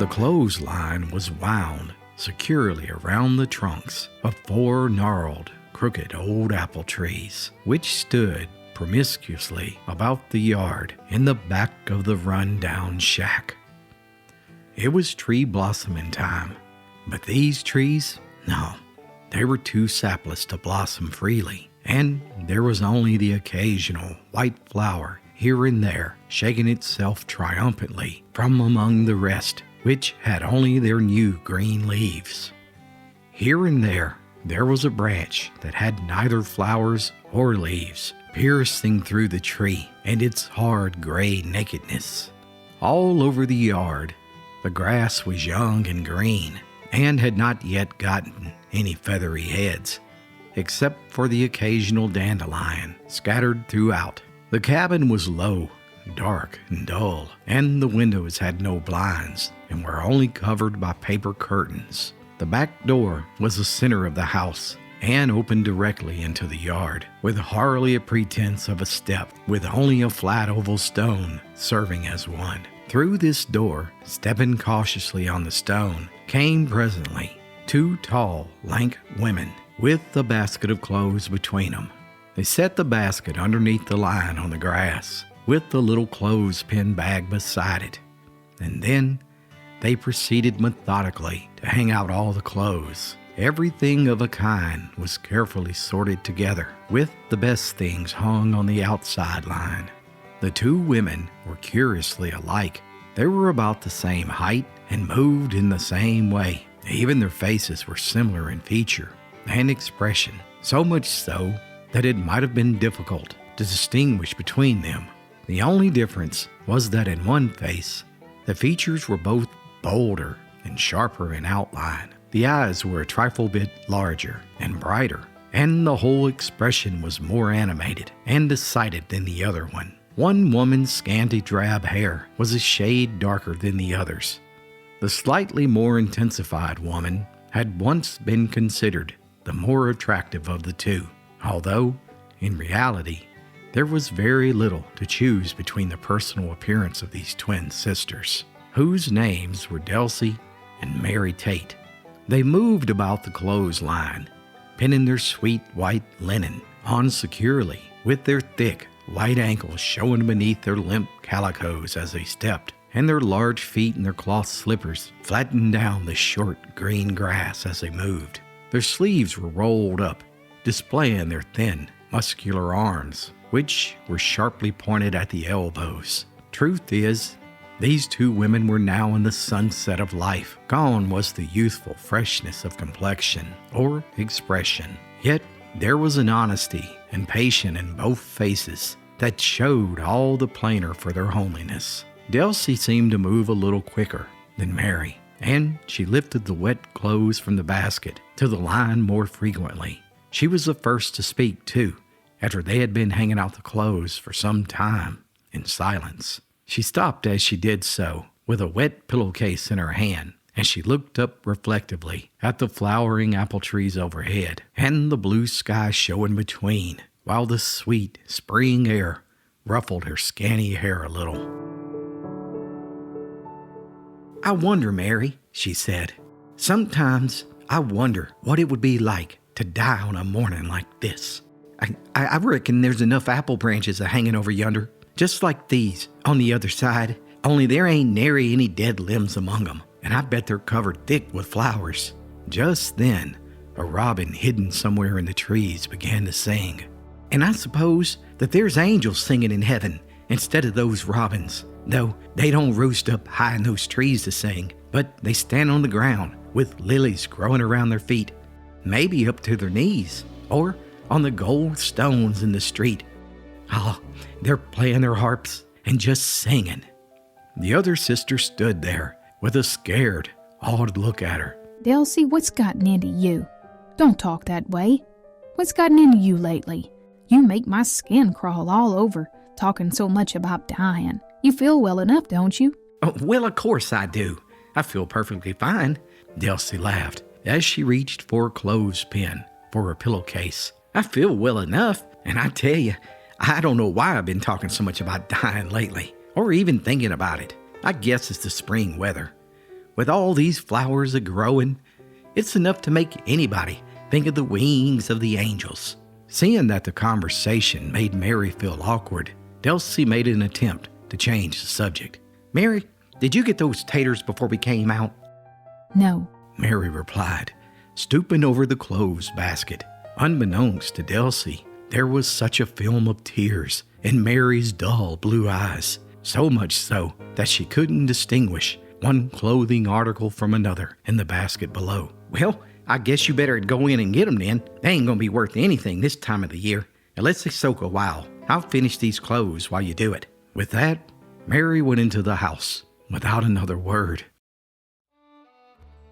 clothesline was wound securely around the trunks of 4 gnarled, crooked old apple trees, which stood promiscuously about the yard in the back of the run-down shack. It was tree blossoming time, but these trees, no, they were too sapless to blossom freely, and there was only the occasional white flower here and there shaking itself triumphantly from among the rest, which had only their new green leaves. Here and there was a branch that had neither flowers or leaves, piercing through the tree and its hard gray nakedness. All over the yard, the grass was young and green, and had not yet gotten any feathery heads, except for the occasional dandelion scattered throughout. The cabin was low, dark, and dull, and the windows had no blinds and were only covered by paper curtains. The back door was the center of the house and opened directly into the yard, with hardly a pretense of a step, with only a flat oval stone serving as one. Through this door, stepping cautiously on the stone, came presently 2 tall, lank women with a basket of clothes between them. They set the basket underneath the line on the grass, with the little clothespin bag beside it, and then they proceeded methodically to hang out all the clothes. Everything of a kind was carefully sorted together, with the best things hung on the outside line. The 2 women were curiously alike. They were about the same height and moved in the same way. Even their faces were similar in feature and expression, so much so that it might have been difficult to distinguish between them. The only difference was that in one face, the features were both bolder and sharper in outline. The eyes were a trifle bit larger and brighter, and the whole expression was more animated and decided than the other one. One woman's scanty drab hair was a shade darker than the others. The slightly more intensified woman had once been considered the more attractive of the 2, although, in reality, there was very little to choose between the personal appearance of these twin sisters, whose names were Delsie and Mary Tate. They moved about the clothesline, pinning their sweet white linen on securely, with their thick white ankles showing beneath their limp calicos as they stepped, and their large feet in their cloth slippers flattened down the short green grass as they moved. Their sleeves were rolled up, displaying their thin, muscular arms, which were sharply pointed at the elbows. Truth is, these 2 women were now in the sunset of life. Gone was the youthful freshness of complexion or expression. Yet there was an honesty and patience in both faces that showed all the plainer for their homeliness. Delsie seemed to move a little quicker than Mary, and she lifted the wet clothes from the basket to the line more frequently. She was the first to speak, too, after they had been hanging out the clothes for some time in silence. She stopped as she did so, with a wet pillowcase in her hand, and she looked up reflectively at the flowering apple trees overhead and the blue sky showing between, while the sweet spring air ruffled her scanty hair a little. "I wonder, Mary," she said, "sometimes I wonder what it would be like to die on a morning like this. I reckon there's enough apple branches hanging over yonder, just like these, on the other side, only there ain't nary any dead limbs among them, and I bet they're covered thick with flowers." Just then, a robin hidden somewhere in the trees began to sing. "And I suppose that there's angels singing in heaven instead of those robins, though they don't roost up high in those trees to sing, but they stand on the ground with lilies growing around their feet, maybe up to their knees, or on the gold stones in the street. Oh, they're playing their harps and just singing." The other sister stood there with a scared, awed look at her. "Delsie, what's gotten into you? Don't talk that way. What's gotten into you lately? You make my skin crawl all over, talking so much about dying. You feel well enough, don't you?" "Oh, well, of course I do. I feel perfectly fine," Delsie laughed as she reached for a clothespin for her pillowcase. "I feel well enough, and I tell you, I don't know why I've been talking so much about dying lately, or even thinking about it. I guess it's the spring weather. with all these flowers a-growing, it's enough to make anybody think of the wings of the angels." Seeing that the conversation made Mary feel awkward, Delsie made an attempt to change the subject. "Mary, did you get those taters before we came out?" "No." Mary replied, stooping over the clothes basket. Unbeknownst to Delsie, there was such a film of tears in Mary's dull blue eyes, so much so that she couldn't distinguish one clothing article from another in the basket below. "Well, I guess you better go in and get them then. They ain't gonna be worth anything this time of the year, unless they soak a while. I'll finish these clothes while you do it." With that, Mary went into the house without another word.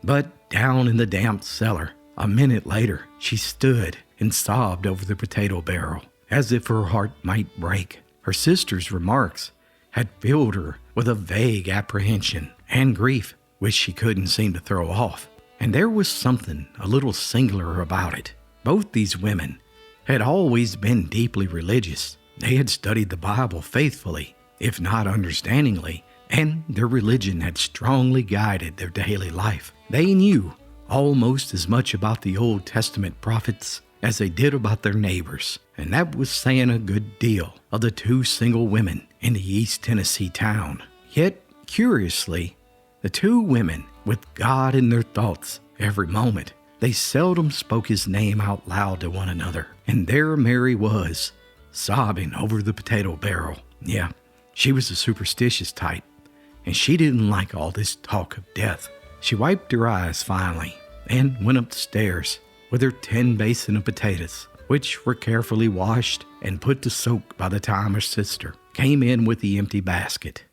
But down in the damp cellar, a minute later, she stood and sobbed over the potato barrel, as if her heart might break. Her sister's remarks had filled her with a vague apprehension and grief which she couldn't seem to throw off. And there was something a little singular about it. Both these women had always been deeply religious. They had studied the Bible faithfully, if not understandingly, and their religion had strongly guided their daily life. They knew almost as much about the Old Testament prophets as they did about their neighbors, and that was saying a good deal of the two single women in the East Tennessee town. Yet, curiously, the two women, with God in their thoughts every moment, they seldom spoke his name out loud to one another. And there Mary was, sobbing over the potato barrel. Yeah, she was a superstitious type, and she didn't like all this talk of death. She wiped her eyes finally and went up the stairs with her tin basin of potatoes, which were carefully washed and put to soak by the time her sister came in with the empty basket.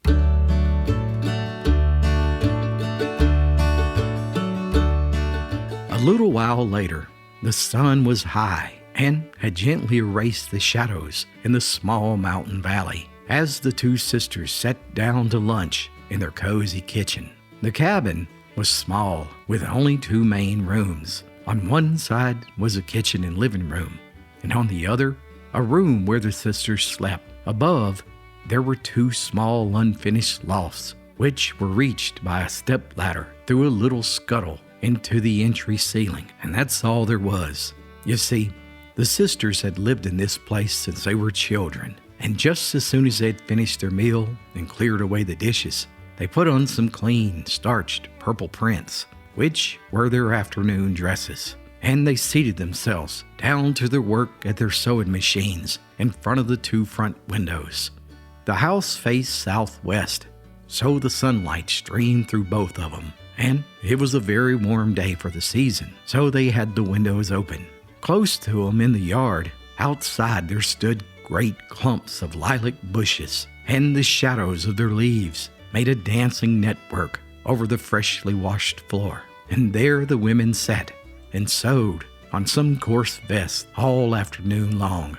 A little while later, the sun was high and had gently erased the shadows in the small mountain valley as the two sisters sat down to lunch in their cozy kitchen. The cabin was small, with only two main rooms. On one side was a kitchen and living room, and on the other, a room where the sisters slept. Above, there were two small unfinished lofts, which were reached by a step ladder through a little scuttle into the entry ceiling, and that's all there was. You see, the sisters had lived in this place since they were children, and just as soon as they'd finished their meal and cleared away the dishes, they put on some clean, starched purple prints, which were their afternoon dresses, and they seated themselves down to their work at their sewing machines in front of the two front windows. The house faced southwest, so the sunlight streamed through both of them, and it was a very warm day for the season, so they had the windows open. Close to them in the yard, outside there stood great clumps of lilac bushes, and the shadows of their leaves made a dancing network over the freshly washed floor. And there the women sat and sewed on some coarse vest all afternoon long.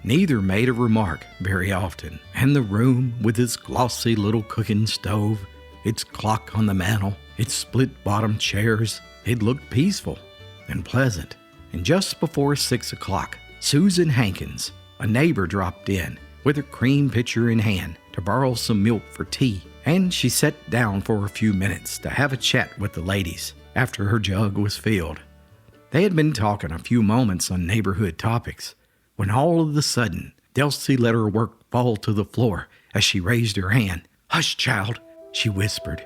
Neither made a remark very often, and the room, with its glossy little cooking stove, its clock on the mantel, its split-bottom chairs, it looked peaceful and pleasant. And just before 6 o'clock, Susan Hankins, a neighbor, dropped in with her cream pitcher in hand to borrow some milk for tea, and she sat down for a few minutes to have a chat with the ladies after her jug was filled. They had been talking a few moments on neighborhood topics when all of a sudden Delsie let her work fall to the floor as she raised her hand. "Hush, child," she whispered.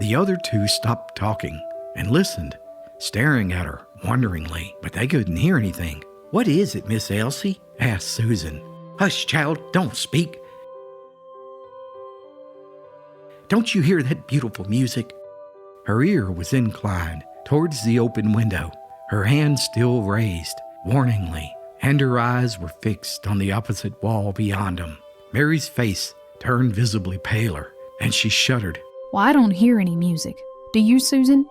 The other two stopped talking and listened, staring at her wonderingly, but they couldn't hear anything. "What is it, Miss Elsie?" asked Susan. "Hush, child, don't speak. Don't you hear that beautiful music?" Her ear was inclined towards the open window, her hand still raised warningly, and her eyes were fixed on the opposite wall beyond them. Mary's face turned visibly paler, and she shuddered. "Well, I don't hear any music. Do you, Susan?"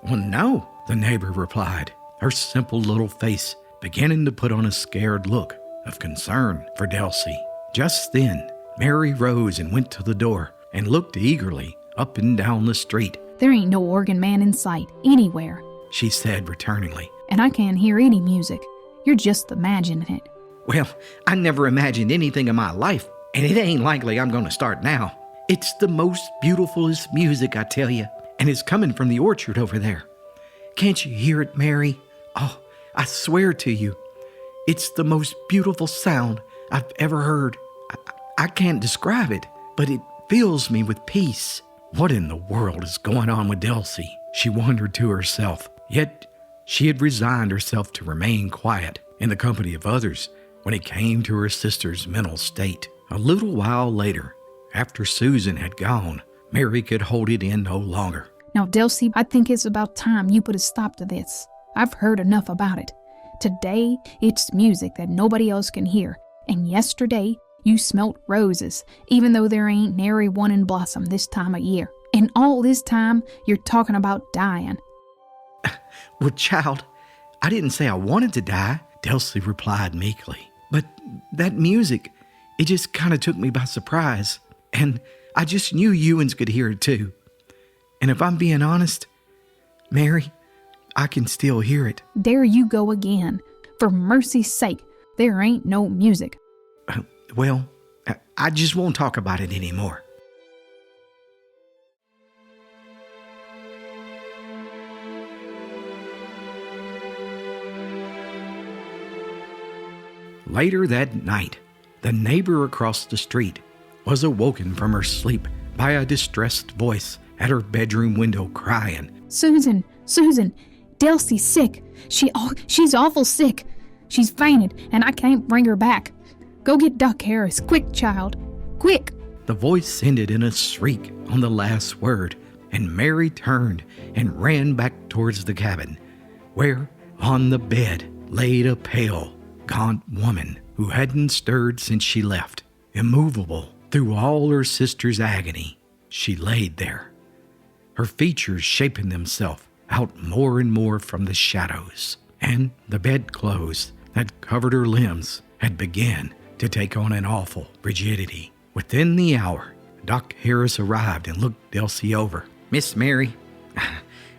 "Well, no," the neighbor replied, her simple little face beginning to put on a scared look of concern for Delsie. Just then, Mary rose and went to the door and looked eagerly up and down the street. "There ain't no organ man in sight anywhere," she said returningly. "and I can't hear any music. You're just imagining it." "Well, I never imagined anything in my life, and it ain't likely I'm going to start now. It's the most beautifulest music, I tell you. and it's coming from the orchard over there. Can't you hear it, Mary? Oh, I swear to you, it's the most beautiful sound I've ever heard. I can't describe it, but it fills me with peace. What in the world is going on with Delsie? She wondered to herself. Yet she had resigned herself to remain quiet in the company of others when it came to her sister's mental state. A little while later, after Susan had gone, Mary could hold it in no longer. Now, Delsie, I think it's about time you put a stop to this. I've heard enough about it. Today, it's music that nobody else can hear. And yesterday, you smelt roses, even though there ain't nary one in blossom this time of year. And all this time, you're talking about dying. Well, child, I didn't say I wanted to die, Delsie replied meekly. But that music, it just kind of took me by surprise. And I just knew Ewans could hear it too. And if I'm being honest, Mary, I can still hear it. There you go again. For mercy's sake, there ain't no music. Well, I just won't talk about it anymore. Later that night, the neighbor across the street was awoken from her sleep by a distressed voice at her bedroom window crying, Susan, Delsie's sick. She's awful sick. She's fainted, and I can't bring her back. Go get Duck Harris, quick, child, quick. The voice ended in a shriek on the last word, and Mary turned and ran back towards the cabin, where on the bed laid a pale, gaunt woman who hadn't stirred since she left. Immovable through all her sister's agony, she laid there, her features shaping themselves out more and more from the shadows, and the bedclothes that covered her limbs had begun to take on an awful rigidity. Within the hour, Doc Harris arrived and looked Delsie over. Miss Mary,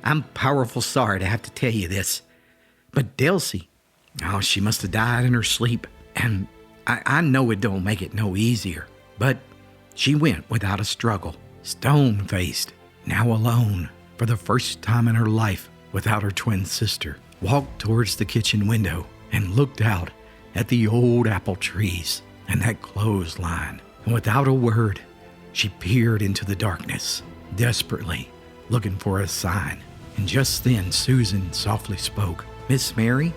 I'm powerful sorry to have to tell you this, but Delsie, she must have died in her sleep, and I know it don't make it no easier, but she went without a struggle, stone-faced, now alone, for the first time in her life without her twin sister, walked towards the kitchen window and looked out at the old apple trees and that clothesline, and without a word, she peered into the darkness, desperately looking for a sign. And just then Susan softly spoke. Miss Mary,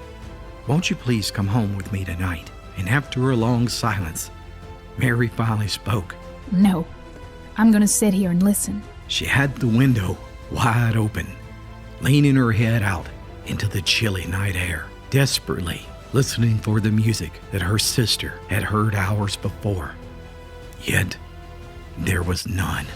won't you please come home with me tonight? And after a long silence, Mary finally spoke. No, I'm going to sit here and listen. She had the window wide open, leaning her head out into the chilly night air, desperately listening for the music that her sister had heard hours before. Yet there was none.